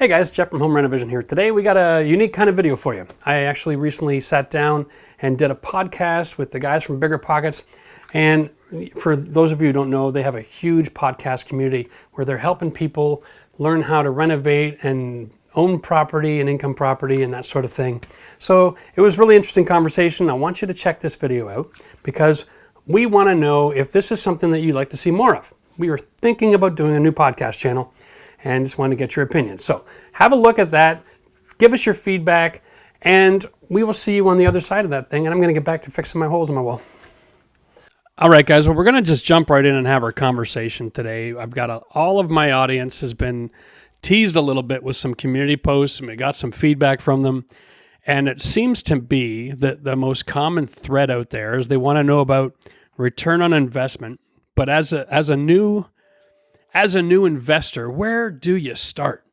Hey guys, Jeff from Home Renovation here. Today we got a unique kind of video for you. I actually recently sat down and did a podcast with the guys from BiggerPockets. And for those of you who don't know, they have a huge podcast community where they're helping people learn how to renovate and own property and income property and that sort of thing. So it was a really interesting conversation. I want you to check this video out because we want to know if this is something that you'd like to see more of. We were thinking about doing a new podcast channel and just wanted to get your opinion. So have a look at that, give us your feedback, and we will see you on the other side of that thing, and I'm gonna get back to fixing my holes in my wall. All right, guys, well, we're gonna just jump right in and have our conversation today. I've got all of my audience has been teased a little bit with some community posts, and we got some feedback from them, and it seems to be that the most common thread out there is they wanna know about return on investment, but as a new investor, where do you start?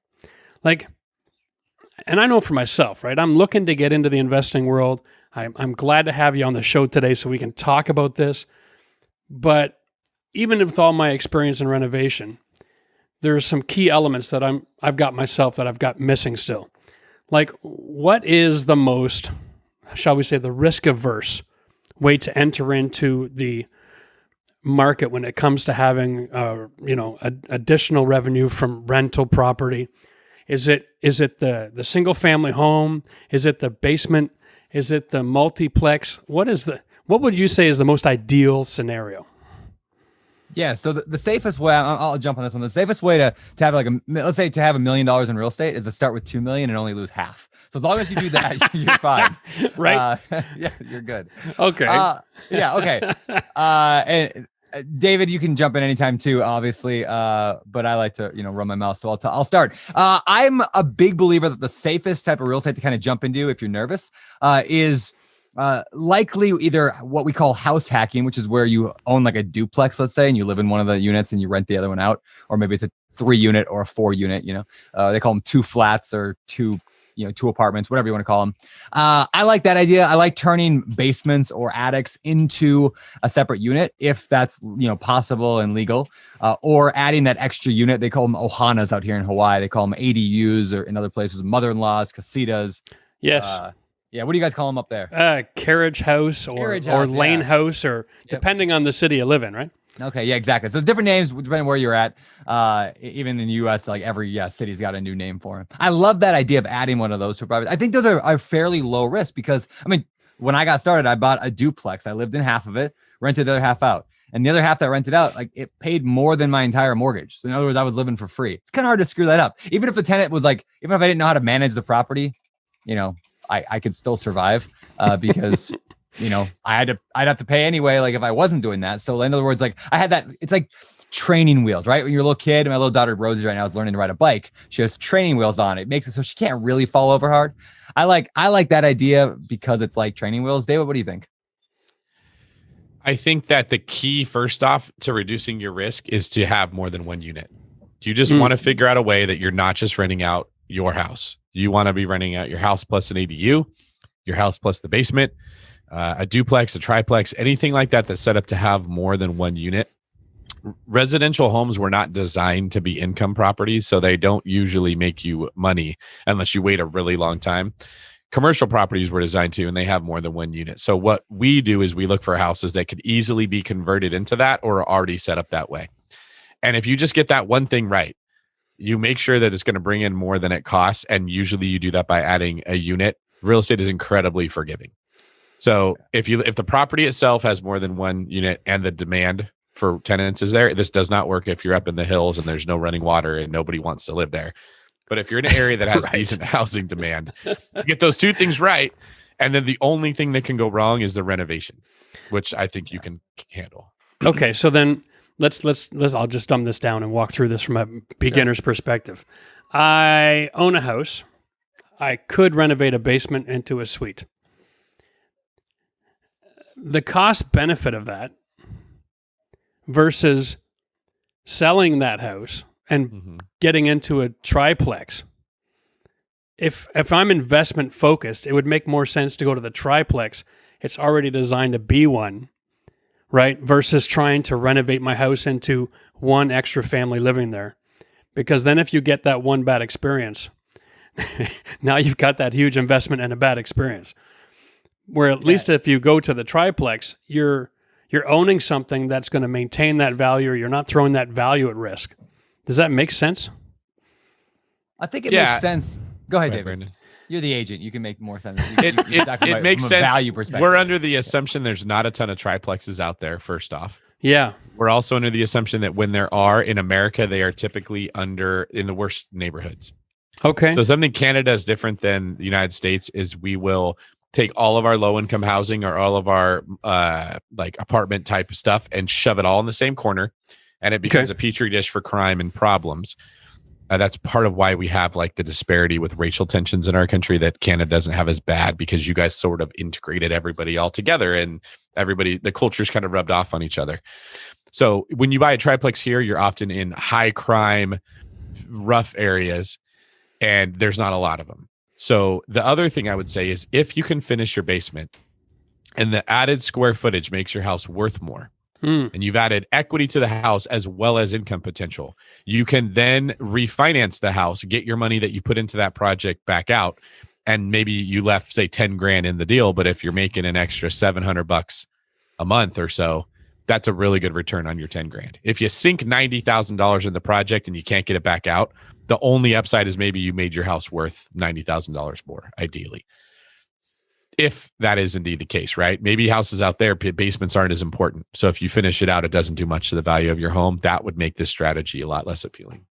And I know for myself, right? I'm looking to get into the investing world. I'm glad to have you on the show today so we can talk about this. But even with all my experience in renovation, there's some key elements that I've got missing still. Like, what is the most, shall we say, the risk averse way to enter into the market when it comes to having additional revenue from rental property? Is it the single family home? Is it the basement? Is it the multiplex? What would you say is the most ideal scenario? Yeah, so the safest way, I'll jump on this one. The safest way to have let's say to have $1 million in real estate is to start with 2 million and only lose half. So as long as you do that, you're fine. Right? Yeah, you're good. Okay. Yeah. Okay. And David, you can jump in anytime too, obviously. But I like to, run my mouth. So I'll start. I'm a big believer that the safest type of real estate to kind of jump into if you're nervous, is likely either what we call house hacking, which is where you own like a duplex, let's say, and you live in one of the units and you rent the other one out, or maybe it's a 3-unit or a 4-unit, they call them 2 flats or 2 apartments, whatever you want to call them. I like that idea. I like turning basements or attics into a separate unit if that's, possible and legal, or adding that extra unit. They call them ohanas out here in Hawaii. They call them ADUs, or in other places, mother-in-laws, casitas. Yes. Yeah. What do you guys call them up there? Carriage house or lane house, or depending on the city you live in, right? Okay, yeah, exactly. So different names depending on where you're at. Even in the U.S., like every city's got a new name for them. I love that idea of adding one of those to a private. I think those are fairly low risk because, when I got started, I bought a duplex. I lived in half of it, rented the other half out. And the other half that I rented out, it paid more than my entire mortgage. So in other words, I was living for free. It's kind of hard to screw that up. Even if the tenant was even if I didn't know how to manage the property, I could still survive because... I'd have to pay anyway, if I wasn't doing that. So in other words, I had that, it's like training wheels, right? When you're a little kid, my little daughter Rosie right now is learning to ride a bike. She has training wheels on. It makes it so she can't really fall over hard. I like that idea because it's like training wheels. David, what do you think? I think that the key, first off, to reducing your risk is to have more than one unit. You just want to figure out a way that you're not just renting out your house. You want to be renting out your house plus an ADU, your house plus the basement, a duplex, a triplex, anything like that that's set up to have more than one unit. Residential homes were not designed to be income properties, so they don't usually make you money unless you wait a really long time. Commercial properties were designed to, and they have more than one unit. So what we do is we look for houses that could easily be converted into that or are already set up that way. And if you just get that one thing right, you make sure that it's going to bring in more than it costs, and usually you do that by adding a unit. Real estate is incredibly forgiving. So if the property itself has more than one unit and the demand for tenants is there, this does not work if you're up in the hills and there's no running water and nobody wants to live there. But if you're in an area that has decent housing demand, you get those two things right. And then the only thing that can go wrong is the renovation, which I think you can handle. Okay. So then let's I'll just dumb this down and walk through this from a beginner's perspective. I own a house. I could renovate a basement into a suite. The cost benefit of that versus selling that house and getting into a triplex. If I'm investment focused, it would make more sense to go to the triplex. It's already designed to be one, right? Versus trying to renovate my house into one extra family living there. Because then if you get that one bad experience, now you've got that huge investment and a bad experience. Where at least if you go to the triplex, you're owning something that's going to maintain that value, or you're not throwing that value at risk. Does that make sense? I think it makes sense. Go ahead, David. Brandon. You're the agent. You can make more sense. It makes from sense. A value perspective. We're under the assumption there's not a ton of triplexes out there, first off. Yeah. We're also under the assumption that when there are in America, they are typically in the worst neighborhoods. Okay. So something Canada is different than the United States is we will take all of our low income housing or all of our like apartment type of stuff and shove it all in the same corner, and it becomes a petri dish for crime and problems. That's part of why we have like the disparity with racial tensions in our country that Canada doesn't have as bad, because you guys sort of integrated everybody all together and the cultures kind of rubbed off on each other. So when you buy a triplex here, you're often in high crime, rough areas, and there's not a lot of them. So the other thing I would say is if you can finish your basement and the added square footage makes your house worth more, and you've added equity to the house as well as income potential, you can then refinance the house, get your money that you put into that project back out. And maybe you left, say, 10 grand in the deal, but if you're making an extra $700 a month or so, that's a really good return on your 10 grand. If you sink $90,000 in the project and you can't get it back out, the only upside is maybe you made your house worth $90,000 more, ideally. If that is indeed the case, right? Maybe houses out there, basements aren't as important. So if you finish it out, it doesn't do much to the value of your home. That would make this strategy a lot less appealing.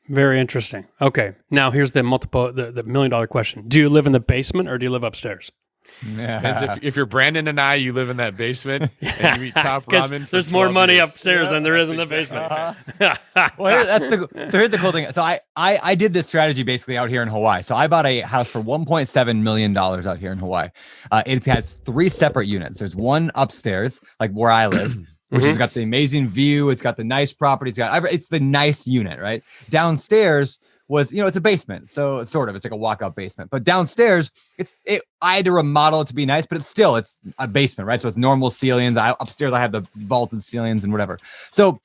Very interesting. Okay. Now here's the $1 million question. Do you live in the basement or do you live upstairs? Depends if you're Brandon and I, you live in that basement and you eat top ramen. There's more money upstairs than there is in the basement. Well, so here's the cool thing. So I did this strategy basically out here in Hawaii. So I bought a house for $1.7 million out here in Hawaii. It has 3 separate units. There's one upstairs, like where I live, which has got the amazing view. It's got the nice property. It's the nice unit, right? Downstairs was, it's a basement. So it's like a walkout basement, but downstairs I had to remodel it to be nice, but it's a basement, right? So it's normal ceilings. Upstairs I have the vaulted ceilings and whatever. So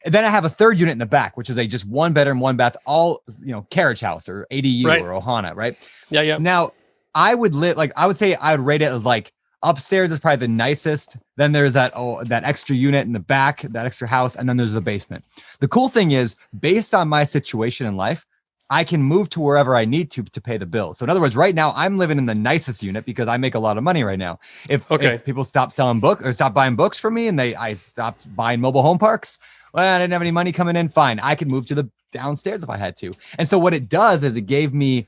then I have a third unit in the back, which is just 1 bedroom, 1 bath, all, carriage house or ADU or Ohana, right? Yeah. Yeah. Now I would say I would rate it as like upstairs is probably the nicest. Then there's that extra unit in the back, that extra house. And then there's the basement. The cool thing is, based on my situation in life, I can move to wherever I need to pay the bill. So in other words, right now I'm living in the nicest unit because I make a lot of money right now. If people stop selling books or stop buying books from me and I stopped buying mobile home parks, well, I didn't have any money coming in. Fine. I could move to the downstairs if I had to. And so what it does is it gave me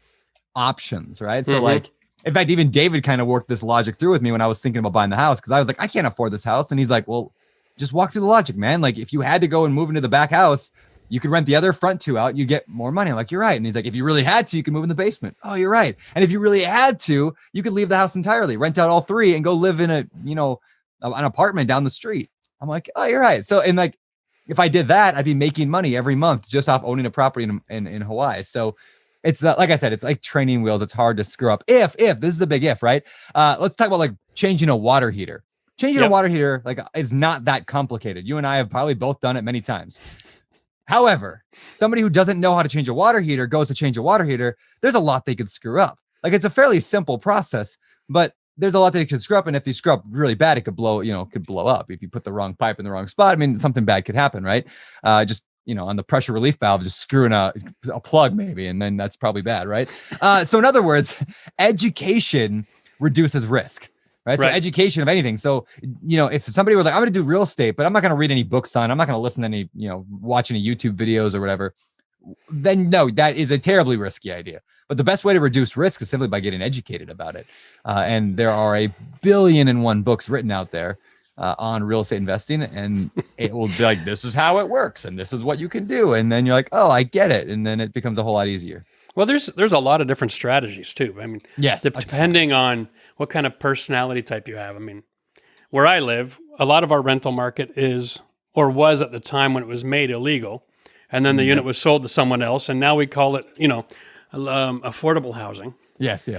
options, right? So in fact, even David kind of worked this logic through with me when I was thinking about buying the house, because I was like, I can't afford this house. And he's like, well, just walk through the logic, man. Like if you had to go and move into the back house, you could rent the other front 2 out, you get more money. I'm like, you're right. And he's like, if you really had to, you can move in the basement. Oh, you're right. And if you really had to, you could leave the house entirely, rent out all 3 and go live in an apartment down the street. I'm like, oh, you're right. So, and like, if I did that, I'd be making money every month just off owning a property in Hawaii. So it's like I said, it's like training wheels. It's hard to screw up. If this is the big if, right? Let's talk about like changing a water heater. Changing a water heater is not that complicated. You and I have probably both done it many times. However, somebody who doesn't know how to change a water heater goes to change a water heater. There's a lot they could screw up. Like it's a fairly simple process, but there's a lot they could screw up. And if they screw up really bad, it could blow up. If you put the wrong pipe in the wrong spot, I mean, something bad could happen, right? On the pressure relief valve, just screwing a plug maybe, and then that's probably bad, right? So in other words, education reduces risk. Right. So education of anything. So, if somebody was like, I'm going to do real estate, but I'm not going to read any books on, I'm not going to listen to any, watch any YouTube videos or whatever, then no, that is a terribly risky idea. But the best way to reduce risk is simply by getting educated about it. And there are 1 billion and 1 books written out there on real estate investing, and it will be like, this is how it works. And this is what you can do. And then you're like, oh, I get it. And then it becomes a whole lot easier. Well, there's a lot of different strategies too. I mean, yes, depending on what kind of personality type you have. I mean, where I live, a lot of our rental market is, or was at the time when it was made, illegal. And then the unit was sold to someone else. And now we call it, affordable housing. Yes.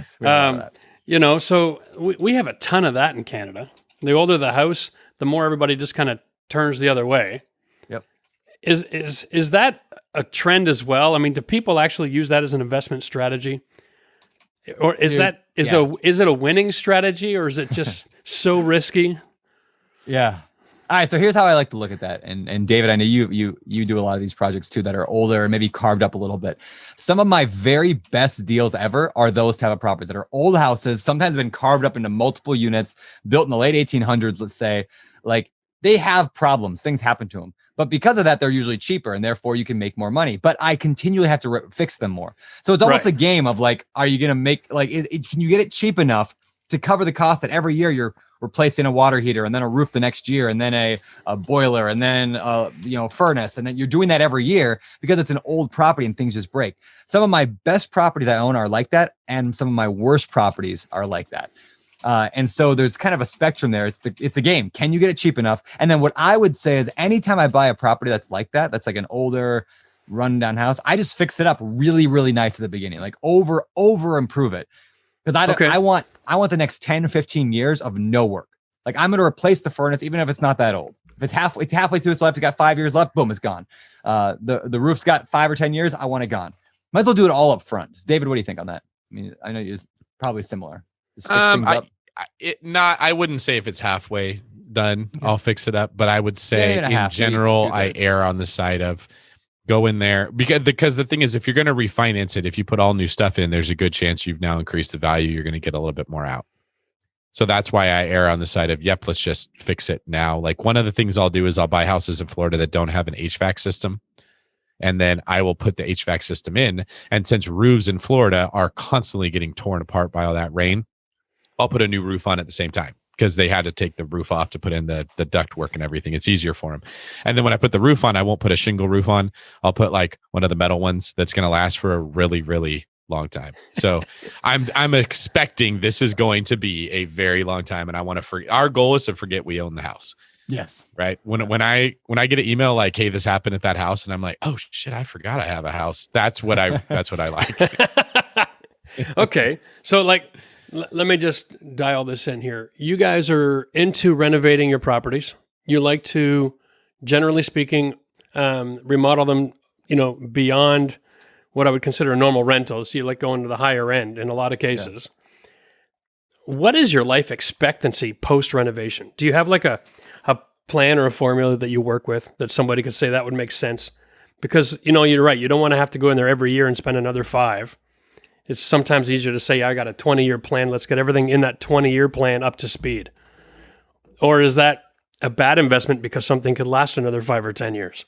So we have a ton of that in Canada. The older the house, the more everybody just kind of turns the other way. Yep. Is that a trend as well? I mean, do people actually use that as an investment strategy? Or is Dude, is it a winning strategy, or is it just so risky? Yeah. All right. So here's how I like to look at that. And David, I know you do a lot of these projects too that are older and maybe carved up a little bit. Some of my very best deals ever are those type of properties that are old houses, sometimes been carved up into multiple units, built in the late 1800s, let's say. Like, they have problems, things happen to them. But because of that, they're usually cheaper, and therefore you can make more money. But I continually have to fix them more. So it's almost Right. a game of like, are you going to make like can you get it cheap enough to cover the cost that every year you're replacing a water heater, and then a roof the next year, and then a boiler, and then furnace, and then you're doing that every year because it's an old property and things just break. Some of my best properties I own are like that, and some of my worst properties are like that. And so there's kind of a spectrum there. It's a game. Can you get it cheap enough? And then what I would say is anytime I buy a property that's like that, that's like an older rundown house, I just fix it up really, really nice at the beginning, like over improve it. Because I want the next 10, 15 years of no work. Like, I'm going to replace the furnace, even if it's not that old. If it's halfway through its life, it's got 5 years left, boom, it's gone. The roof's got 5 or 10 years, I want it gone. Might as well do it all up front. David, what do you think on that? I mean, I know it's probably similar. Just fix things up. I wouldn't say if it's halfway done, I'll fix it up, but I would say in general, I err on the side of go in there because the thing is, if you're going to refinance it, if you put all new stuff in, there's a good chance you've now increased the value. You're going to get a little bit more out. So that's why I err on the side of, yep, let's just fix it now. Like, one of the things I'll do is I'll buy houses in Florida that don't have an HVAC system. And then I will put the HVAC system in. And since roofs in Florida are constantly getting torn apart by all that rain, I'll put a new roof on at the same time, because they had to take the roof off to put in the duct work and everything. It's easier for them. And then when I put the roof on, I won't put a shingle roof on. I'll put like one of the metal ones that's going to last for a really, really long time. So I'm expecting this is going to be a very long time. And I want to our goal is to forget we own the house. Yes. Right. When I get an email like, hey, this happened at that house, and I'm like, oh shit, I forgot I have a house. That's what I like. Okay. So let me just dial this in here. You guys are into renovating your properties. You like to, generally speaking, remodel them, beyond what I would consider normal rentals. You like going to the higher end in a lot of cases. Yeah. What is your life expectancy post-renovation? Do you have like a plan or a formula that you work with that somebody could say that would make sense? Because, you're right. You don't want to have to go in there every year and spend another 5. It's sometimes easier to say, I got a 20-year plan. Let's get everything in that 20-year plan up to speed. Or is that a bad investment because something could last another 5 or 10 years?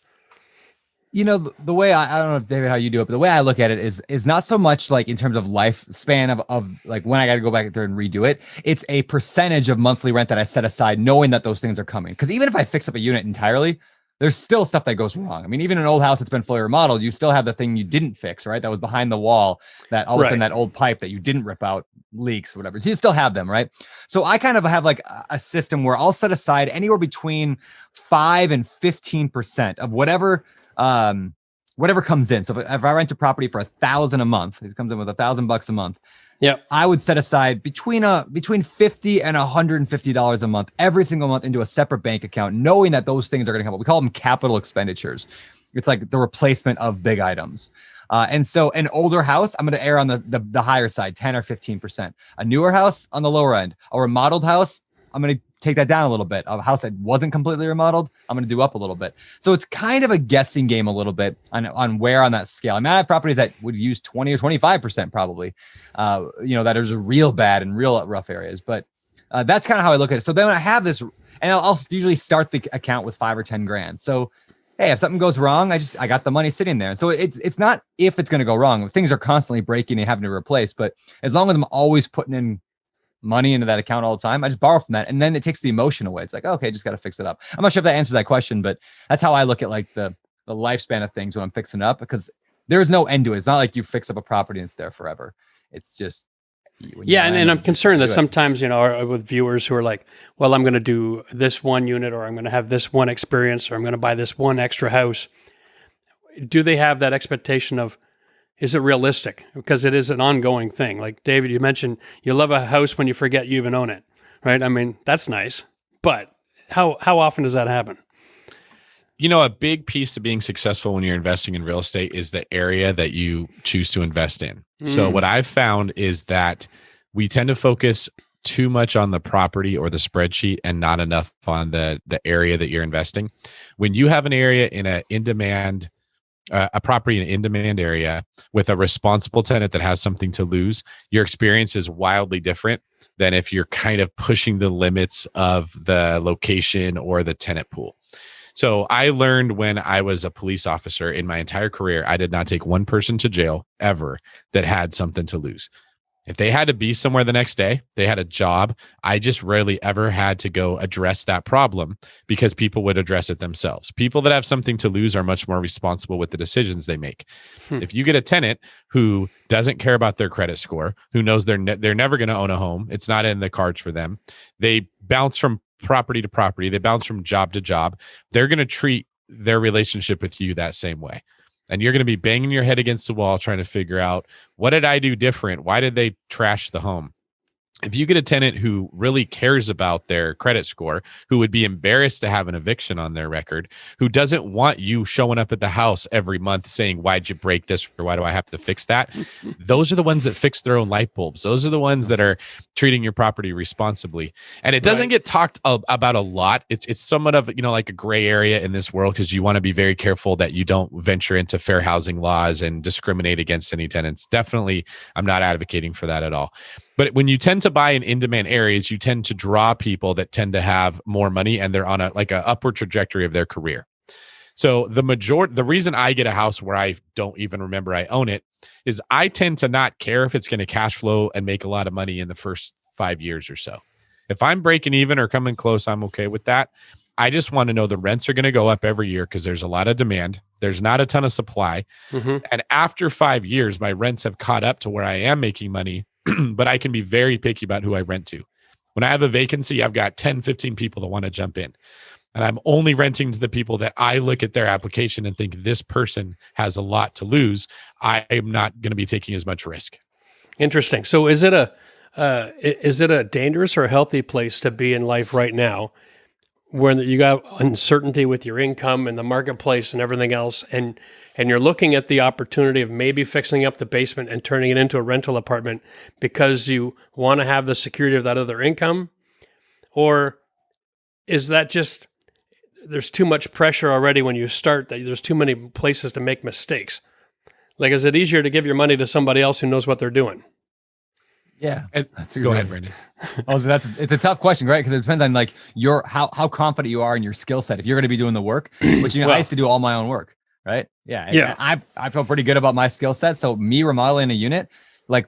The way I don't know if David, how you do it, but the way I look at it is not so much like in terms of lifespan of like when I got to go back there and redo it. It's a percentage of monthly rent that I set aside, knowing that those things are coming. Because even if I fix up a unit entirely, there's still stuff that goes wrong. I mean, even an old house that's been fully remodeled, you still have the thing you didn't fix, right? That was behind the wall, that all of a sudden that old pipe that you didn't rip out leaks or whatever. So you still have them, right? So I kind of have like a system where I'll set aside anywhere between 5 and 15% of whatever comes in. So if I rent a property for $1,000 a month, it comes in with $1,000 a month. Yeah, I would set aside between $50 and $150 a month every single month into a separate bank account, knowing that those things are going to come up. We call them capital expenditures. It's like the replacement of big items. And so an older house, I'm going to err on the higher side, 10 or 15%. A newer house on the lower end. A remodeled house, I'm going to take that down a little bit. A house that wasn't completely remodeled, I'm going to do up a little bit. So it's kind of a guessing game a little bit on where on that scale. I mean, I have properties that would use 20 or 25% probably, that is real bad and real rough areas. But that's kind of how I look at it. So then when I have this, and I'll usually start the account with 5 or 10 grand. So, hey, if something goes wrong, I got the money sitting there. And so it's not if it's going to go wrong. Things are constantly breaking and having to replace. But as long as I'm always putting in money into that account all the time, I just borrow from that. And then it takes the emotion away. It's like, okay, just got to fix it up. I'm not sure if that answers that question, but that's how I look at like the lifespan of things when I'm fixing it up, because there's no end to it. It's not like you fix up a property and it's there forever. It's just, and I'm concerned that sometimes, with viewers who are like, well, I'm going to do this one unit, or I'm going to have this one experience, or I'm going to buy this one extra house. Do they have that expectation of, is it realistic? Because it is an ongoing thing. Like David, you mentioned you love a house when you forget you even own it, right? I mean, that's nice, but how often does that happen? a big piece of being successful when you're investing in real estate is the area that you choose to invest in. So what I've found is that we tend to focus too much on the property or the spreadsheet and not enough on the area that you're investing. When you have an area in a property in an in-demand area with a responsible tenant that has something to lose, your experience is wildly different than if you're kind of pushing the limits of the location or the tenant pool. So I learned when I was a police officer in my entire career, I did not take one person to jail ever that had something to lose. If they had to be somewhere the next day, they had a job, I just rarely ever had to go address that problem because people would address it themselves. People that have something to lose are much more responsible with the decisions they make. If you get a tenant who doesn't care about their credit score, who knows they're never going to own a home, it's not in the cards for them, they bounce from property to property, they bounce from job to job, they're going to treat their relationship with you that same way. And you're going to be banging your head against the wall trying to figure out, what did I do different? Why did they trash the home? If you get a tenant who really cares about their credit score, who would be embarrassed to have an eviction on their record, who doesn't want you showing up at the house every month saying, why'd you break this? Or why do I have to fix that? Those are the ones that fix their own light bulbs. Those are the ones that are treating your property responsibly. And it doesn't get talked about a lot. It's somewhat of, like a gray area in this world, because you want to be very careful that you don't venture into fair housing laws and discriminate against any tenants. Definitely, I'm not advocating for that at all. But when you tend to buy in in-demand areas, you tend to draw people that tend to have more money and they're on a upward trajectory of their career. So the reason I get a house where I don't even remember I own it is I tend to not care if it's going to cash flow and make a lot of money in the first 5 years or so. If I'm breaking even or coming close, I'm okay with that. I just want to know the rents are going to go up every year because there's a lot of demand. There's not a ton of supply. And after 5 years, my rents have caught up to where I am making money. But I can be very picky about who I rent to. When I have a vacancy, I've got 10, 15 people that want to jump in. And I'm only renting to the people that I look at their application and think this person has a lot to lose. I am not going to be taking as much risk. Interesting. So is it a dangerous or a healthy place to be in life right now, where you got uncertainty with your income and the marketplace and everything else, and you're looking at the opportunity of maybe fixing up the basement and turning it into a rental apartment because you want to have the security of that other income? Or is that just, there's too much pressure already when you start, that there's too many places to make mistakes? Like, is it easier to give your money to somebody else who knows what they're doing? Yeah. Go ahead, Brandon. It's a tough question, right? Because it depends on how confident you are in your skill set. If you're going to be doing the work, which I used to do all my own work, right? Yeah. I feel pretty good about my skill set. So me remodeling a unit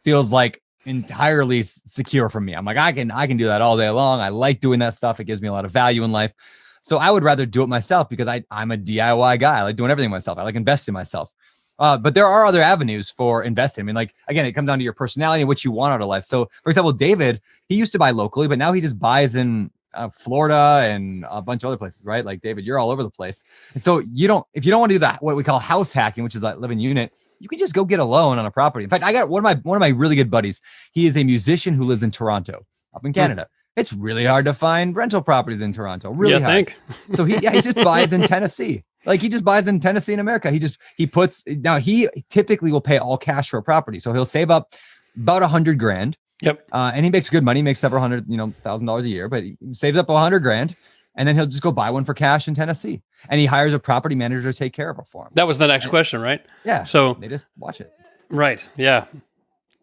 feels like entirely secure for me. I'm like, I can do that all day long. I like doing that stuff. It gives me a lot of value in life. So I would rather do it myself because I'm a DIY guy. I like doing everything myself. I like investing in myself. But there are other avenues for investing. I mean, again, it comes down to your personality and what you want out of life. So, for example, David, he used to buy locally, but now he just buys in Florida and a bunch of other places, right? Like, David, you're all over the place. And so if you don't want to do that, what we call house hacking, which is like live in unit, you can just go get a loan on a property. In fact, I got one of my really good buddies. He is a musician who lives in Toronto, up in Canada. It's really hard to find rental properties in Toronto. Really hard. So he just buys in Tennessee. He just buys in Tennessee in America. He typically will pay all cash for a property. So he'll save up about $100,000. Yep. And he makes good money, makes several hundred, $1,000 a year, but he saves up $100,000 and then he'll just go buy one for cash in Tennessee. And he hires a property manager to take care of it for him. That was the next question, right? Yeah. So they just watch it. Right. Yeah.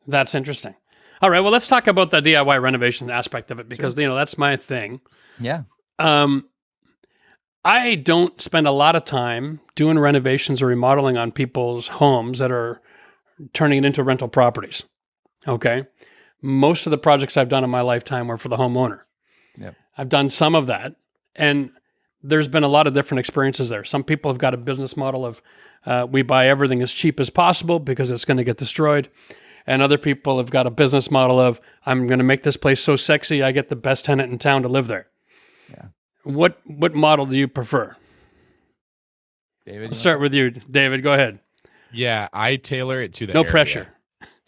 That's interesting. All right. Well, let's talk about the DIY renovation aspect of it because, that's my thing. Yeah. I don't spend a lot of time doing renovations or remodeling on people's homes that are turning it into rental properties. Okay. Most of the projects I've done in my lifetime were for the homeowner. Yep. I've done some of that, and there's been a lot of different experiences there. Some people have got a business model of we buy everything as cheap as possible because it's going to get destroyed. And other people have got a business model of I'm going to make this place so sexy, I get the best tenant in town to live there. Yeah. What model do you prefer? David, Let's start with you, David. Go ahead. Yeah, I tailor it to the No area. pressure.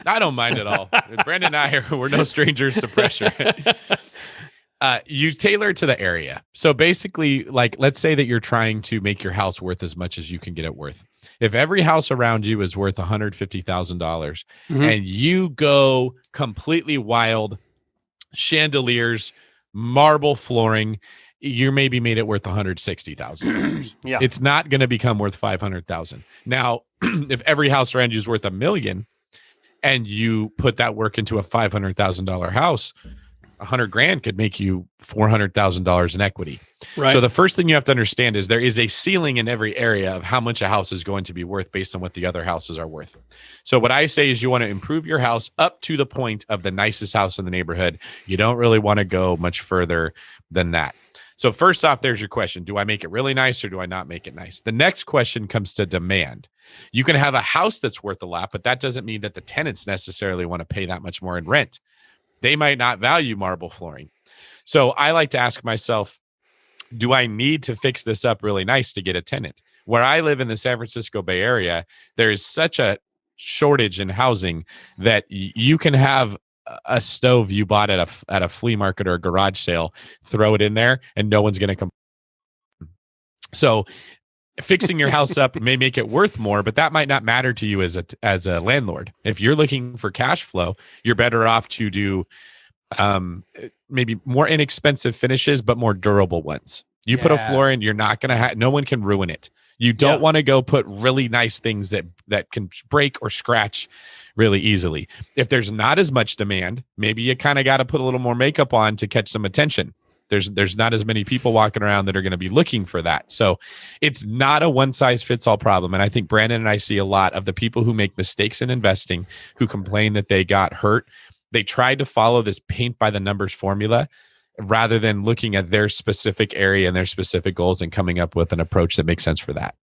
I don't mind at all. Brandon and I we're no strangers to pressure. You tailor it to the area. So basically, like, let's say that you're trying to make your house worth as much as you can get it worth. If every house around you is worth $150,000 and you go completely wild, chandeliers, marble flooring, you maybe made it worth $160,000. Yeah. It's not going to become worth $500,000. Now, if every house around you is worth $1 million and you put that work into a $500,000 house, $100,000 could make you $400,000 in equity. Right. So the first thing you have to understand is there is a ceiling in every area of how much a house is going to be worth based on what the other houses are worth. So what I say is you want to improve your house up to the point of the nicest house in the neighborhood. You don't really want to go much further than that. So first off, there's your question. Do I make it really nice or do I not make it nice? The next question comes to demand. You can have a house that's worth a lot, but that doesn't mean that the tenants necessarily want to pay that much more in rent. They might not value marble flooring. So I like to ask myself, do I need to fix this up really nice to get a tenant? Where I live in the San Francisco Bay Area, there is such a shortage in housing that you can have a stove you bought at a flea market or a garage sale, throw it in there, and no one's going to come. So fixing your house up may make it worth more, but that might not matter to you as a landlord. If you're looking for cash flow, you're better off to do maybe more inexpensive finishes, but more durable ones. You put a floor in, you're not going to no one can ruin it. You don't want to go put really nice things that can break or scratch really easily. If there's not as much demand, maybe you kind of got to put a little more makeup on to catch some attention. There's not as many people walking around that are going to be looking for that. So it's not a one size fits all problem. And I think Brandon and I see a lot of the people who make mistakes in investing, who complain that they got hurt. They tried to follow this paint by the numbers formula rather than looking at their specific area and their specific goals and coming up with an approach that makes sense for that.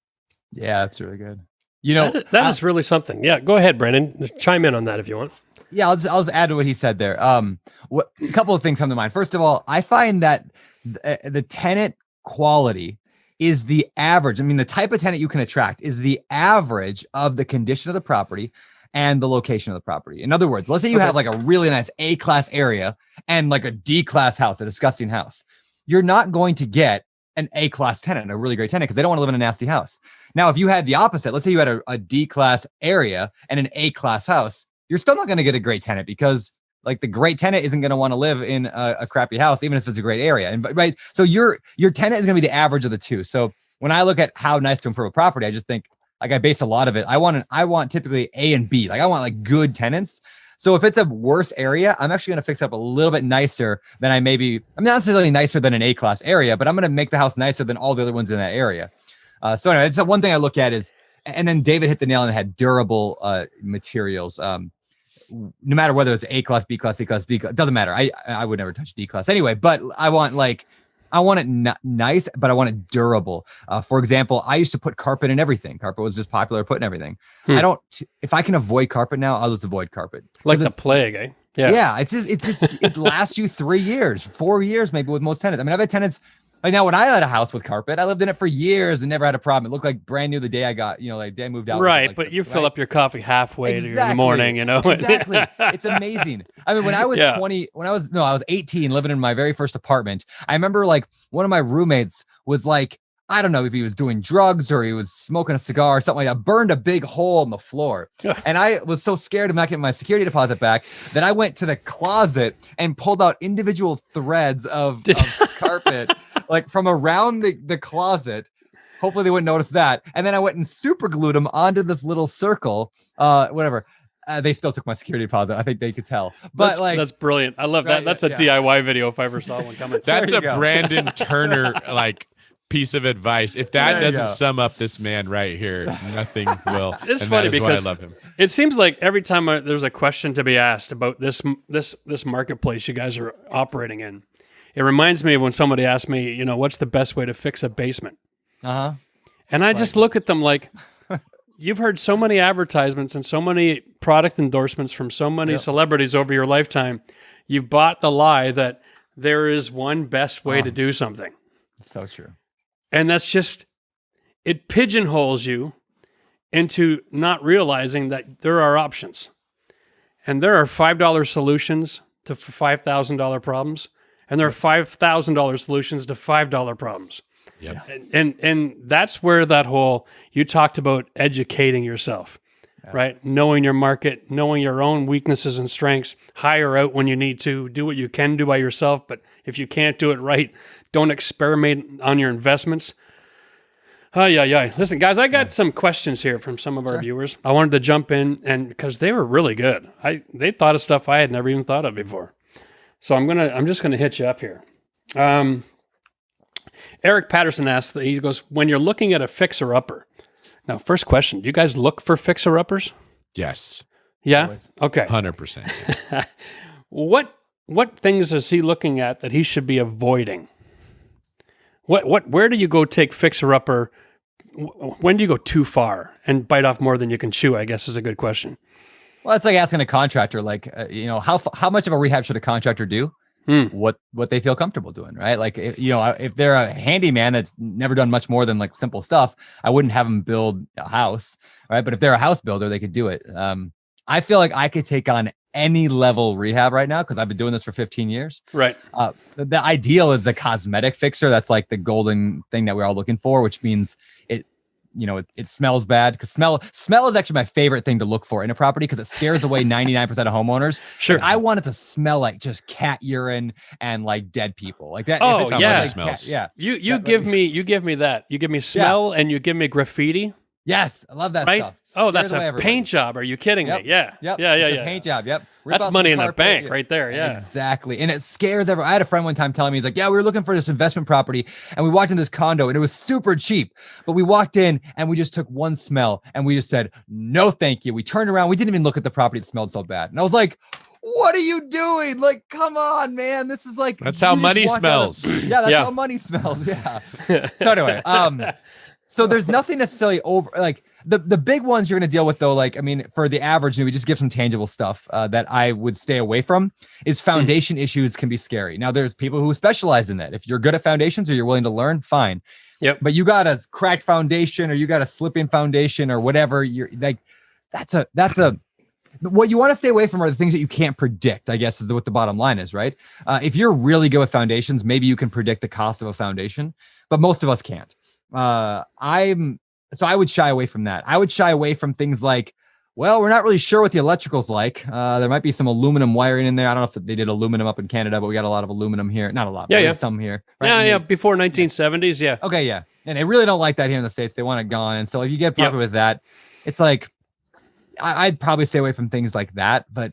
Yeah, that's really good. You know, that is really something. Yeah, go ahead, Brandon. Chime in on that if you want. Yeah, I'll just add to what he said there. A couple of things come to mind. First of all, I find that the tenant quality is the average. I mean, the type of tenant you can attract is the average of the condition of the property and the location of the property. In other words, let's say you have like a really nice A-class area and like a D-class house, a disgusting house. You're not going to get an A-class tenant, a really great tenant, because they don't want to live in a nasty house. Now, if you had the opposite, let's say you had a D-class area and an A-class house, you're still not going to get a great tenant because like the great tenant isn't going to want to live in a crappy house, even if it's a great area. And right. So your tenant is going to be the average of the two. So when I look at how nice to improve a property, I just think like I base a lot of it. I want typically A and B. Like I want like good tenants. So if it's a worse area, I'm actually going to fix it up a little bit nicer than I'm not necessarily nicer than an A-class area, but I'm going to make the house nicer than all the other ones in that area. So anyway, it's one thing I look at is, and then David hit the nail on the head, durable materials. No matter whether it's A-class, B-class, C-class, D-class, doesn't matter. I would never touch D-class anyway, but I want it nice, but I want it durable. For example, I used to put carpet in everything. Carpet was just popular putting everything. If I can avoid carpet now, I'll just avoid carpet. Like the plague, eh? Yeah. Yeah. It lasts you 3 years, 4 years, maybe with most tenants. I mean, I've had tenants like now when I had a house with carpet, I lived in it for years and never had a problem. It looked like brand new the day I got, like the day I moved out. Right. But you fill up your coffee halfway in the morning, Exactly. It's amazing. I mean, when I was I was 18 living in my very first apartment. I remember like one of my roommates was like, I don't know if he was doing drugs or he was smoking a cigar or something like that, burned a big hole in the floor. And I was so scared of not getting my security deposit back that I went to the closet and pulled out individual threads of carpet, like from around the closet. Hopefully they wouldn't notice that. And then I went and super glued them onto this little circle, whatever. They still took my security deposit. I think they could tell. But that's brilliant. I love that. That's a DIY video if I ever saw one coming. That's a Brandon Turner piece of advice. If that doesn't sum up this man right here, nothing will. It's funny because I love him. It seems like every time there's a question to be asked about this marketplace you guys are operating in, it reminds me of when somebody asked me, what's the best way to fix a basement? Uh-huh. And I just look at them like, you've heard so many advertisements and so many product endorsements from so many celebrities over your lifetime. You've bought the lie that there is one best way to do something. So true. And that's just, it pigeonholes you into not realizing that there are options. And there are $5 solutions to $5,000 problems. and there are $5,000 solutions to $5 problems. Yep. And that's where that whole, you talked about educating yourself, right? Knowing your market, knowing your own weaknesses and strengths, hire out when you need to, do what you can do by yourself. But if you can't do it right, don't experiment on your investments. Yeah. Listen, guys, I got some questions here from some of our viewers. I wanted to jump in, and because they were really good. They thought of stuff I had never even thought of before. So I'm just gonna hit you up here. Eric Patterson asks, he goes, when you're looking at a fixer-upper. Now, first question, do you guys look for fixer-uppers? Yes. Yeah? Always. Okay. 100%. What things is he looking at that he should be avoiding? Where do you go take fixer-upper? When do you go too far and bite off more than you can chew, I guess is a good question. Well, it's like asking a contractor, like, how much of a rehab should a contractor do? What they feel comfortable doing, right? Like, if they're a handyman that's never done much more than like simple stuff, I wouldn't have them build a house, right? But if they're a house builder, they could do it. I feel like I could take on any level rehab right now because I've been doing this for 15 years. Right. The ideal is the cosmetic fixer. That's like the golden thing that we're all looking for, which means it smells bad, because smell is actually my favorite thing to look for in a property because it scares away 99% of homeowners. Sure. Like, I want it to smell like just cat urine and like dead people like that. Oh, if it's yeah. like Smells. You give me that. You give me smell and you give me graffiti. Yes, I love that Right? stuff. Oh, that's Scares away a everybody. paint job. Are you kidding me? Yeah. Yep. Yeah. It's a paint job. Yep. Rip That's off money some in the carpet, bank right there. Yeah. Exactly. And it scares everyone. I had a friend one time telling me, he's like, yeah, we were looking for this investment property and we walked in this condo and it was super cheap, but we walked in and we just took one smell and we just said, no, thank you. We turned around. We didn't even look at the property. It smelled so bad. And I was like, what are you doing? Like, come on, man. This is like, That's how money smells. That's how money smells. Yeah. So anyway, so there's nothing necessarily over like the big ones you're going to deal with though. Like, I mean, for the average, we just give some tangible stuff that I would stay away from. Is foundation issues can be scary. Now there's people who specialize in that. If you're good at foundations or you're willing to learn, fine. Yep. But you got a cracked foundation or you got a slipping foundation or whatever. You're like, that's a what you want to stay away from are the things that you can't predict, I guess, is what the bottom line is, right? If you're really good with foundations, maybe you can predict the cost of a foundation, but most of us can't. So I would shy away from that. I would shy away from things like, well, we're not really sure what the electrical's like. There might be some aluminum wiring in there. I don't know if they did aluminum up in Canada, but we got a lot of aluminum here. Not a lot, but some here. Right? Yeah. Before 1970s. Yeah. Okay. Yeah. And they really don't like that here in the States. They want it gone. And so if you get property with that, it's like, I'd probably stay away from things like that. But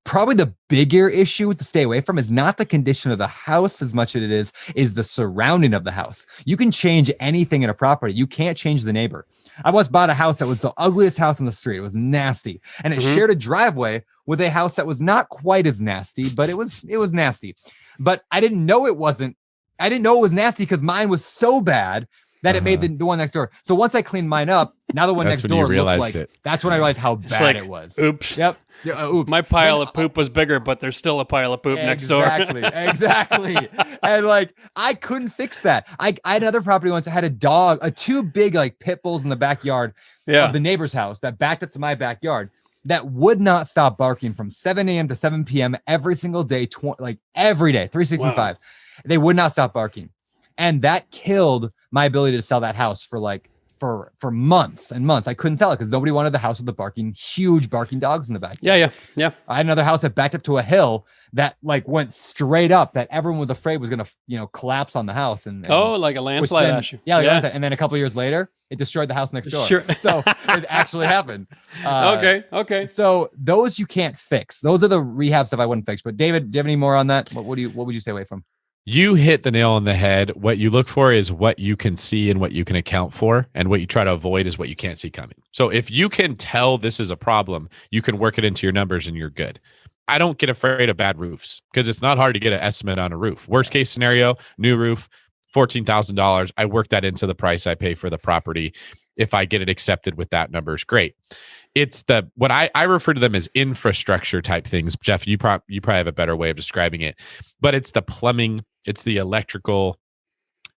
probably the bigger issue to stay away from is not the condition of the house as much as it is the surrounding of the house. You can change anything in a property. You can't change the neighbor. I once bought a house that was the ugliest house on the street. It was nasty. And it shared a driveway with a house that was not quite as nasty, but it was nasty. But I didn't know it was nasty because mine was so bad that it made the one next door. So once I cleaned mine up, now the one next door looked like it. That's when I realized how bad it was. Oops. Yep. Oops. My pile of poop was bigger, but there's still a pile of poop next door. Exactly. And like, I couldn't fix that. I had another property once. I had a dog, two big like pit bulls in the backyard of the neighbor's house that backed up to my backyard that would not stop barking from 7 a.m. to 7 p.m. every single day, like every day, 365. Wow. They would not stop barking. And that killed my ability to sell that house for months and months. I couldn't sell it because nobody wanted the house with the huge barking dogs in the back. Yeah. I had another house that backed up to a hill that like went straight up that everyone was afraid was going to, collapse on the house. And like a landslide issue. Yeah. And then a couple of years later, it destroyed the house next door. Sure. So it actually happened. Okay. So those you can't fix. Those are the rehab stuff I wouldn't fix. But David, do you have any more on that? What would you stay away from? You hit the nail on the head. What you look for is what you can see and what you can account for. And what you try to avoid is what you can't see coming. So if you can tell this is a problem, you can work it into your numbers and you're good. I don't get afraid of bad roofs because it's not hard to get an estimate on a roof. Worst case scenario, new roof, $14,000. I work that into the price I pay for the property. If I get it accepted with that numbers, great. It's what I refer to them as infrastructure type things. Jeff, you probably have a better way of describing it, but it's the plumbing, it's the electrical,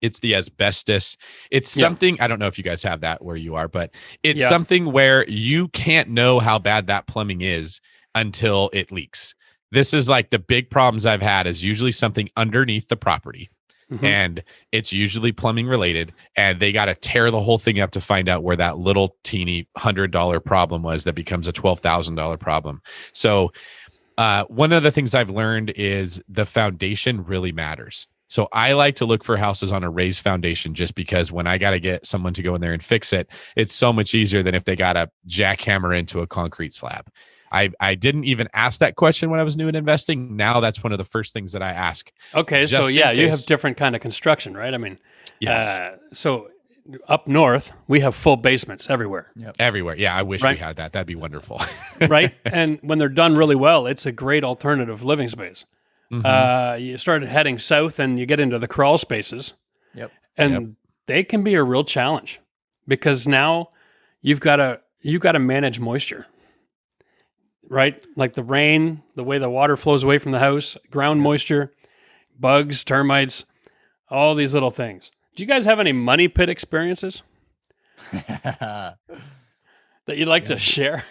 it's the asbestos. It's something, I don't know if you guys have that where you are, but it's something where you can't know how bad that plumbing is until it leaks. This is like the big problems I've had is usually something underneath the property. And it's usually plumbing related, and they got to tear the whole thing up to find out where that little teeny $100 problem was that becomes a $12,000 problem. So one of the things I've learned is the foundation really matters. So I like to look for houses on a raised foundation, just because when I got to get someone to go in there and fix it, it's so much easier than if they got to jackhammer into a concrete slab. I didn't even ask that question when I was new in investing. Now that's one of the first things that I ask. Okay, so yeah, you have different kind of construction, right? I mean, yes. So up north, we have full basements everywhere. Yep. Everywhere. Yeah, I wish we had that. That'd be wonderful. Right? And when they're done really well, it's a great alternative living space. You start heading south and you get into the crawl spaces. Yep. And they can be a real challenge, because now you've got to manage moisture. Right? Like the rain, the way the water flows away from the house, ground moisture, bugs, termites, all these little things. Do you guys have any money pit experiences that you'd like to share?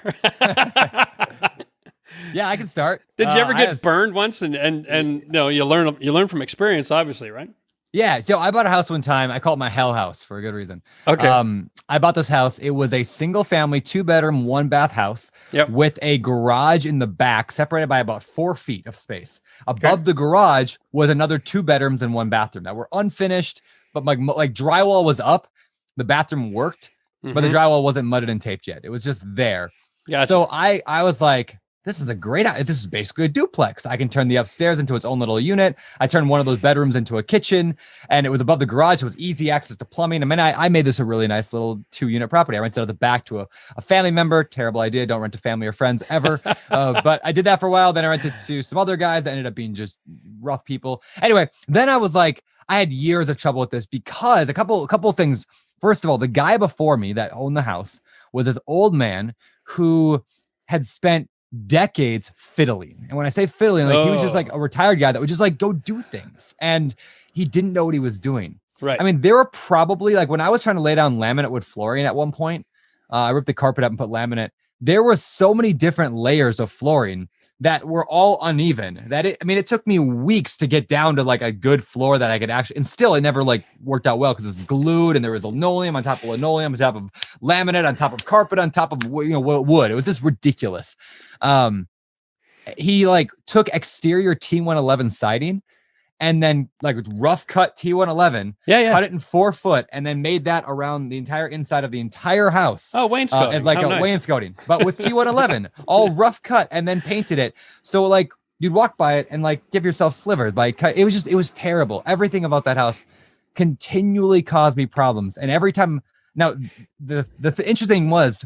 Yeah, I can start. Did you ever get burned once? And no, you learn from experience, obviously, right? Yeah, so I bought a house one time. I call it my hell house for a good reason. Okay. I bought this house. It was a single family, 2-bedroom, 1-bath house with a garage in the back, separated by about 4 feet of space. Above the garage was another 2 bedrooms and 1 bathroom that were unfinished, but like drywall was up. The bathroom worked, but the drywall wasn't mudded and taped yet. It was just there. Gotcha. So I was like, this is a great, this is basically a duplex. I can turn the upstairs into its own little unit. I turned one of those bedrooms into a kitchen, and it was above the garage. So it was easy access to plumbing. I mean, I made this a really nice little 2-unit property. I rented out the back to a family member. Terrible idea. Don't rent to family or friends ever. But I did that for a while. Then I rented to some other guys that ended up being just rough people. Anyway, then I was like, I had years of trouble with this because a couple of things. First of all, the guy before me that owned the house was this old man who had spent decades fiddling. And when I say fiddling, like he was just like a retired guy that would just like go do things, and he didn't know what he was doing. Right. I mean, there were probably, like, when I was trying to lay down laminate wood flooring at one point, I ripped the carpet up and put laminate. There were so many different layers of flooring that were all uneven that it took me weeks to get down to like a good floor that I could actually, and still it never like worked out well because it's glued and there was linoleum on top of linoleum, on top of laminate, on top of carpet, on top of wood. It was just ridiculous. He like took exterior T111 siding and then like rough cut T111, cut it in 4 foot, and then made that around the entire inside of the entire house. Oh, wainscoting. As like nice. Wainscoting, but with T111, all rough cut, and then painted it. So like you'd walk by it and like give yourself slivers by cut. It was terrible. Everything about that house continually caused me problems. And every time, now the interesting thing was,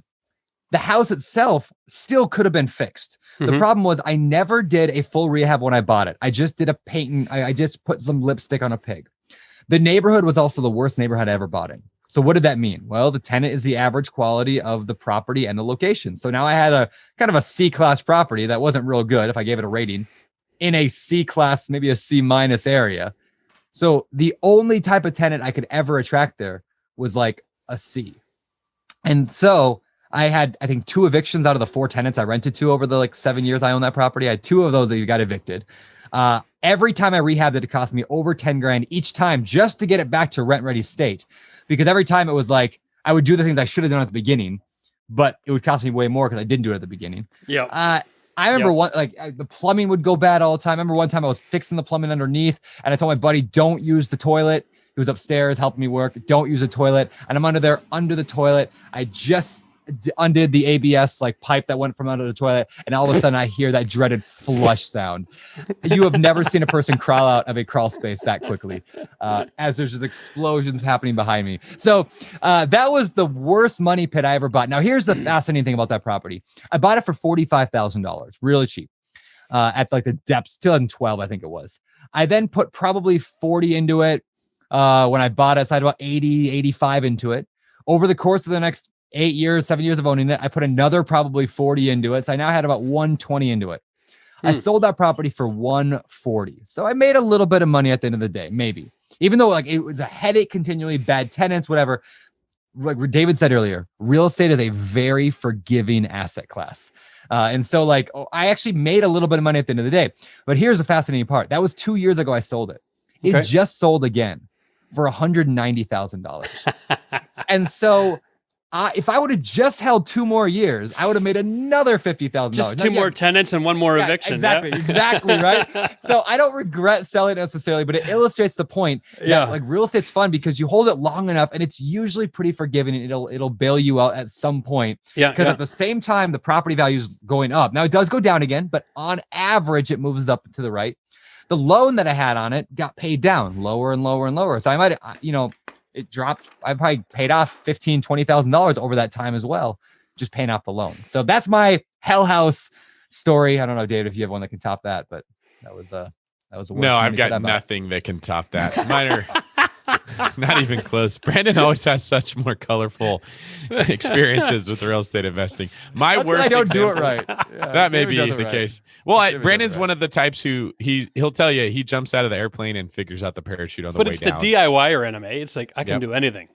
the house itself still could have been fixed. The problem was I never did a full rehab when I bought it. I just did a painting. I just put some lipstick on a pig. The neighborhood was also the worst neighborhood I ever bought in. So what did that mean? Well, the tenant is the average quality of the property and the location. So now I had a kind of a C-class property that wasn't real good if I gave it a rating, in a C-class, maybe a C- area. So the only type of tenant I could ever attract there was like a C. And so I had, I think, 2 evictions out of the 4 tenants I rented to over the like 7 years I owned that property. I had 2 of those that got evicted. Every time I rehabbed it, it cost me over 10 grand each time just to get it back to rent ready state. Because every time it was like, I would do the things I should have done at the beginning, but it would cost me way more because I didn't do it at the beginning. Yeah. I remember the plumbing would go bad all the time. I remember one time I was fixing the plumbing underneath and I told my buddy, don't use the toilet. He was upstairs helping me work. Don't use the toilet. And I'm under the toilet. I just undid the ABS like pipe that went from under the toilet, and all of a sudden I hear that dreaded flush sound. You have never seen a person crawl out of a crawl space that quickly, as there's just explosions happening behind me. So that was the worst money pit I ever bought. Now here's the fascinating thing about that property. I bought it for $45,000, really cheap, at like the depths, 2012 I think it was. I then put probably 40 into it when I bought it. So I had about 80, 85 into it. Over the course of the next 7 years of owning it, I put another probably 40 into it. So I now had about 120 into it. I sold that property for 140. So I made a little bit of money at the end of the day, maybe. Even though like it was a headache continually, bad tenants, whatever. Like David said earlier, real estate is a very forgiving asset class. And so like, I actually made a little bit of money at the end of the day. But here's the fascinating part. That was 2 years ago I sold it. It Okay. just sold again for $190,000. And so if I would have just held 2 more years, I would have made another $50,000. Just 2 more tenants and 1 more eviction. Exactly, right? So I don't regret selling necessarily, but it illustrates the point that like real estate's fun because you hold it long enough and it's usually pretty forgiving and it'll bail you out at some point. Because at the same time, the property value is going up. Now it does go down again, but on average, it moves up to the right. The loan that I had on it got paid down lower and lower and lower. So I might, it dropped. I probably paid off $15,000, $20,000 over that time as well, just paying off the loan. So that's my hell house story. I don't know, David, if you have one that can top that, but that was a no, I've got nothing that can top that. Mine are not even close. Brandon always has such more colorful experiences with real estate investing. My worst, I don't do it right. Yeah, that may be the case. Well, Brandon's one of the types who he'll tell you he jumps out of the airplane and figures out the parachute on the way down. But it's the DIYer in him. It's like I can do anything.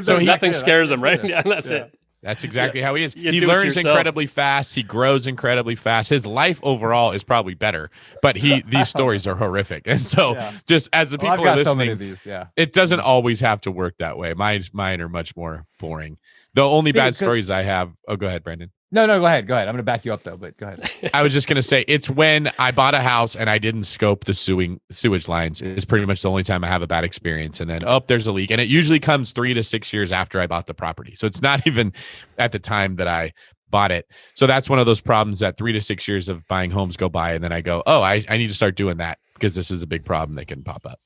So nothing scares him, right? Yeah, that's it. That's exactly how he is. He learns incredibly fast. He grows incredibly fast. His life overall is probably better, but these stories are horrific. And so just as the people are listening, so many of these, it doesn't always have to work that way. Mine are much more boring. The only bad stories I have. Oh, go ahead, Brandon. No, go ahead. I'm going to back you up though, but go ahead. I was just going to say it's when I bought a house and I didn't scope the sewage lines. It's pretty much the only time I have a bad experience. And then, there's a leak. And it usually comes 3 to 6 years after I bought the property. So it's not even at the time that I bought it. So that's one of those problems that 3 to 6 years of buying homes go by. And then I go, I need to start doing that because this is a big problem that can pop up.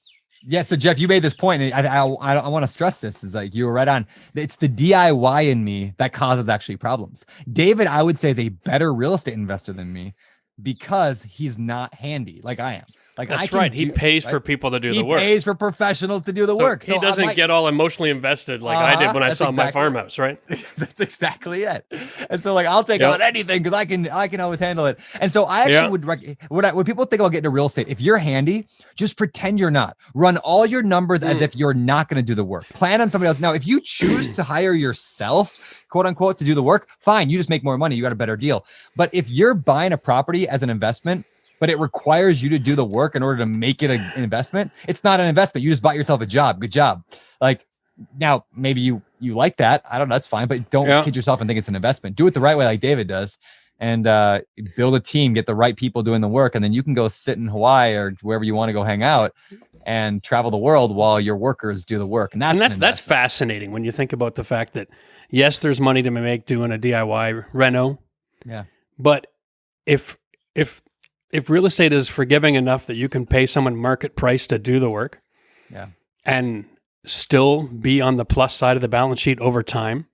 Yeah. So Jeff, you made this point, and I want to stress this. Is like you were right on. It's the DIY in me that causes actually problems. David, I would say, is a better real estate investor than me because he's not handy like I am. Like that's right. He pays for people to do the work. He pays for professionals to do the work. He doesn't get all emotionally invested like I did when I saw my farmhouse, right? That's exactly it. And so like I'll take on anything because I can always handle it. And so I actually when people think about getting into real estate, if you're handy, just pretend you're not. Run all your numbers as if you're not going to do the work. Plan on somebody else. Now, if you choose to hire yourself, quote unquote, to do the work, fine. You just make more money. You got a better deal. But if you're buying a property as an investment, but it requires you to do the work in order to make it an investment, it's not an investment. You just bought yourself a job. Good job. Like now, maybe you like that. I don't know. That's fine. But don't kid yourself and think it's an investment. Do it the right way like David does. And build a team, get the right people doing the work. And then you can go sit in Hawaii or wherever you want to go hang out and travel the world while your workers do the work. And that's fascinating when you think about the fact that, yes, there's money to make doing a DIY reno. Yeah. But if real estate is forgiving enough that you can pay someone market price to do the work and still be on the plus side of the balance sheet over time,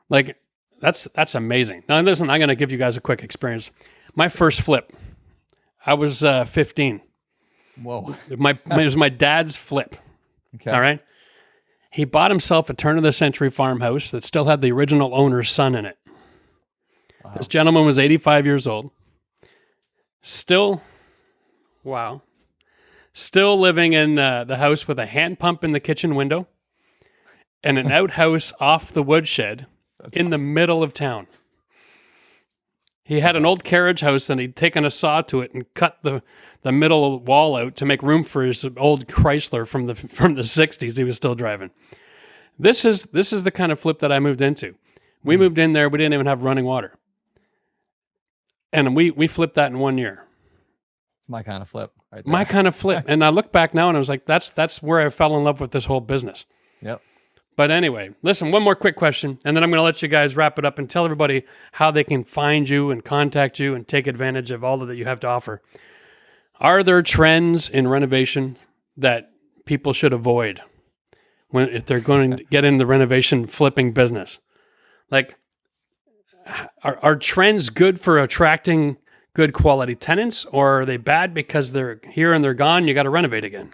like that's amazing. Now, listen, I'm going to give you guys a quick experience. My first flip, I was 15. Whoa. It was my dad's flip. Okay. All right. He bought himself a turn-of-the-century farmhouse that still had the original owner's son in it. Wow. This gentleman was 85 years old. Still living in the house with a hand pump in the kitchen window and an outhouse off the woodshed in the middle of town. He had an old carriage house and he'd taken a saw to it and cut the middle wall out to make room for his old Chrysler from the 60s he was still driving. This is the kind of flip that I moved into. We moved in there, we didn't even have running water. And we flipped that in 1 year. It's my kind of flip. Right there. My kind of flip. And I look back now and I was like, that's where I fell in love with this whole business. Yep. But anyway, listen, one more quick question, and then I'm going to let you guys wrap it up and tell everybody how they can find you and contact you and take advantage of all that you have to offer. Are there trends in renovation that people should avoid if they're going to get in the renovation flipping business? Like, are trends good for attracting good quality tenants, or are they bad because they're here and they're gone? You got to renovate again.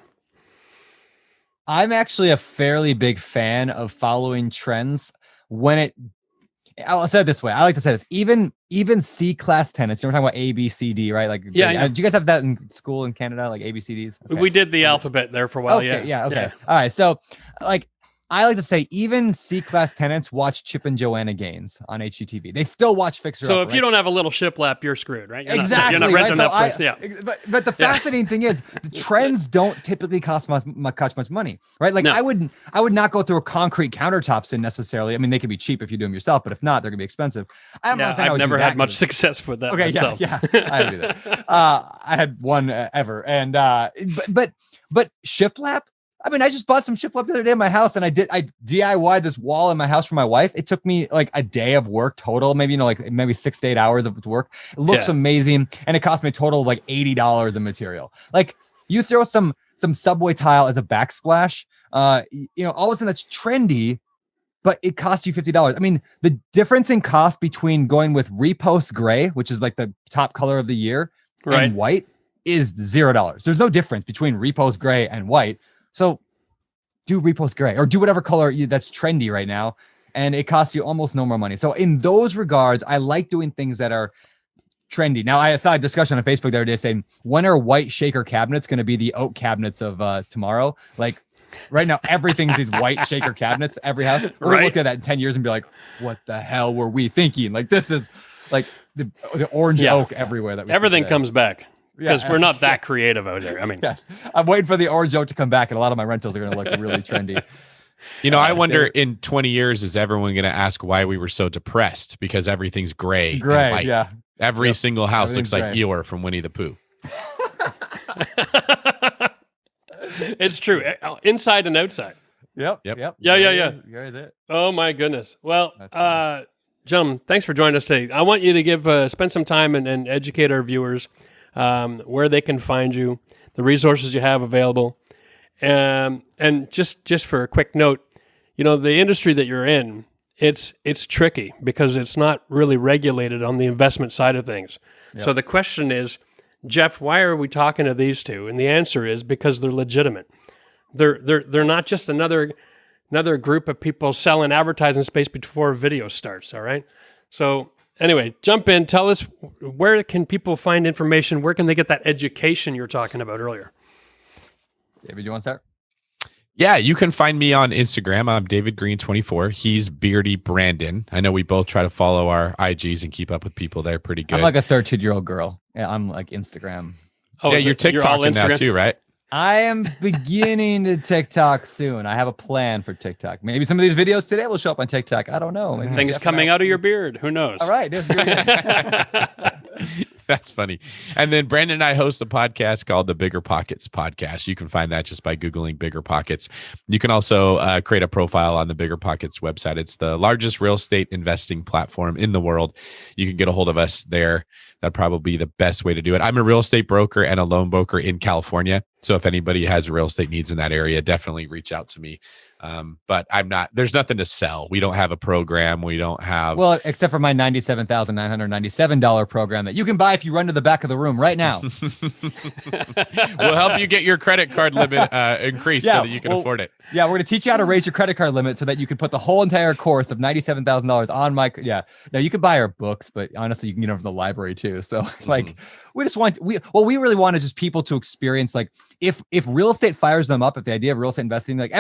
I'm actually a fairly big fan of following trends I'll say it this way. I like to say this, even C-class tenants, we're talking about A, B, C, D, right? Like, do you guys have that in school in Canada? Like A, B, C, Ds? Okay. We did the alphabet there for a while. Okay, okay. Yeah. All right. So like, I like to say even C-class tenants watch Chip and Joanna Gaines on HGTV. They still watch Fixer So Upper, if you don't have a little shiplap, you're screwed, right? Exactly. You're not renting that right? place. Yeah. But the fascinating thing is the trends don't typically cost much money, right? Like No. I would not go through a concrete countertops in necessarily. I mean, they can be cheap if you do them yourself, but if not, they're gonna be expensive. I'm not saying I I've would never do had that much 'cause- success with that Okay, myself. yeah, I had to do that. I had one ever, and but shiplap. I mean, I just bought some shiplap the other day in my house, and I DIY'd this wall in my house for my wife. It took me like a day of work total, maybe maybe 6 to 8 hours of work. It looks amazing, and it cost me a total of like $80 in material. Like you throw some subway tile as a backsplash, all of a sudden that's trendy. But it costs you $50. I mean, the difference in cost between going with repost gray, which is like the top color of the year, and white is $0. There's no difference between repost gray and white. So do repost gray or do whatever color that's trendy right now. And it costs you almost no more money. So in those regards, I like doing things that are trendy. Now, I saw a discussion on Facebook the other day saying, when are white shaker cabinets going to be the oak cabinets of tomorrow? Like, right now, everything's these white shaker cabinets, every house. We're gonna look at that in 10 years and be like, what the hell were we thinking? Like, this is like the orange oak everywhere. That everything comes back because we're not that creative out there. I mean, yes, I'm waiting for the orange oak to come back, and a lot of my rentals are gonna look really trendy. I wonder in 20 years, is everyone going to ask why we were so depressed? Because everything's gray. And white. Yeah. Every single house looks like gray. Eeyore from Winnie the Pooh. it's true, inside and outside. Yep. Yeah. You're it. Oh my goodness. Well, gentlemen, thanks for joining us today. I want you to spend some time and educate our viewers where they can find you, the resources you have available, and just for a quick note, the industry that you're in, it's tricky because it's not really regulated on the investment side of things. Yep. So the question is, Jeff, why are we talking to these two? And the answer is because they're legitimate. They're not just another group of people selling advertising space before a video starts. All right. So anyway, jump in. Tell us, where can people find information? Where can they get that education you were talking about earlier? David, you want to start? Yeah, you can find me on Instagram. I'm David Greene 24. He's Beardy Brandon. I know we both try to follow our IGs and keep up with people. They're pretty good. I'm like a 13-year-old girl. Yeah, I'm like Instagram. Oh, yeah, you're TikToking now too, right? I am beginning to TikTok soon. I have a plan for TikTok. Maybe some of these videos today will show up on TikTok. I don't know. Maybe things coming out of your beard. Who knows? All right. That's funny. And then Brandon and I host a podcast called the BiggerPockets podcast. You can find that just by Googling BiggerPockets. You can also create a profile on the BiggerPockets website. It's the largest real estate investing platform in the world. You can get a hold of us there. That'd probably be the best way to do it. I'm a real estate broker and a loan broker in California. So if anybody has real estate needs in that area, definitely reach out to me. But there's nothing to sell. We don't have a program. We don't have. Well, except for my $97,997 program that you can buy if you run to the back of the room right now. We'll help you get your credit card limit increased so that you can afford it. Yeah, we're going to teach you how to raise your credit card limit so that you can put the whole entire course of $97,000 on my. Yeah. Now you can buy our books, but honestly, you can get them from the library too. So we really wanted just people to experience, like, if real estate fires them up, if the idea of real estate investing, like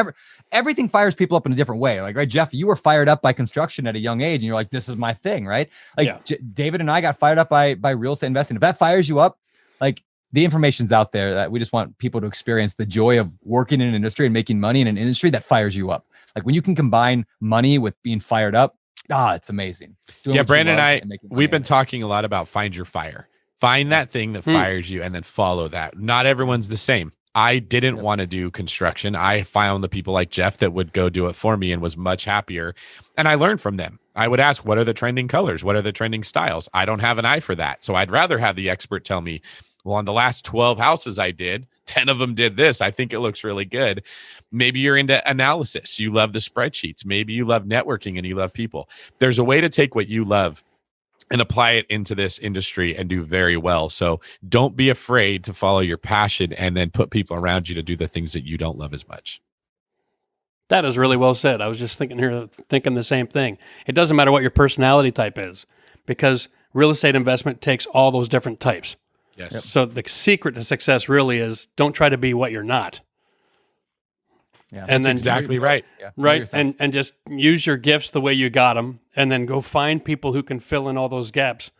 everything fires people up in a different way. Like, right, Jeff, you were fired up by construction at a young age and you're like, this is my thing, right? Like David and I got fired up by real estate investing. If that fires you up, like, the information's out there that we just want people to experience the joy of working in an industry and making money in an industry that fires you up. Like, when you can combine money with being fired up, it's amazing. Brandon and I, we've been talking a lot about find your fire. Find that thing that fires you and then follow that. Not everyone's the same. I didn't want to do construction. I found the people like Jeff that would go do it for me and was much happier. And I learned from them. I would ask, what are the trending colors? What are the trending styles? I don't have an eye for that. So I'd rather have the expert tell me, well, on the last 12 houses I did, 10 of them did this. I think it looks really good. Maybe you're into analysis. You love the spreadsheets. Maybe you love networking and you love people. There's a way to take what you love and apply it into this industry and do very well. So don't be afraid to follow your passion and then put people around you to do the things that you don't love as much. That is really well said. I was just thinking the same thing. It doesn't matter what your personality type is, because real estate investment takes all those different types. Yes. So the secret to success really is, don't try to be what you're not. Yeah. And That's exactly right. Yeah. Know right, yourself. and just use your gifts the way you got them, and then go find people who can fill in all those gaps.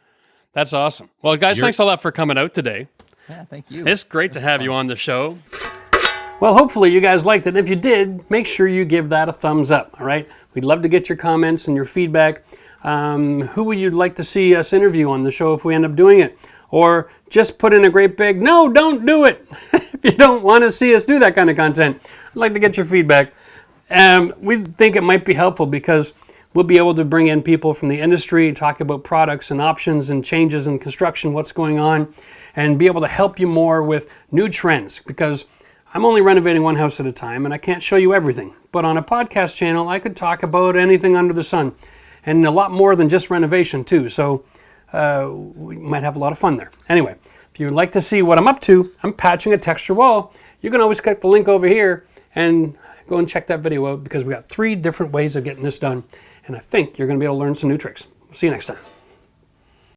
That's awesome. Well, guys, thanks a lot for coming out today. Yeah, thank you. It's great to have fun. you on the show. Well, hopefully you guys liked it. And if you did, make sure you give that a thumbs up, all right? We'd love to get your comments and your feedback. Who would you like to see us interview on the show if we end up doing it? Or just put in a great big, no, don't do it. If you don't want to see us do that kind of content, I'd like to get your feedback. We think it might be helpful because we'll be able to bring in people from the industry, talk about products and options and changes in construction, what's going on, and be able to help you more with new trends, because I'm only renovating one house at a time and I can't show you everything. But on a podcast channel, I could talk about anything under the sun, and a lot more than just renovation too. So we might have a lot of fun there. Anyway, if you'd like to see what I'm up to, I'm patching a texture wall. You can always click the link over here and go and check that video out, because we got 3 different ways of getting this done. And I think you're going to be able to learn some new tricks. See you next time.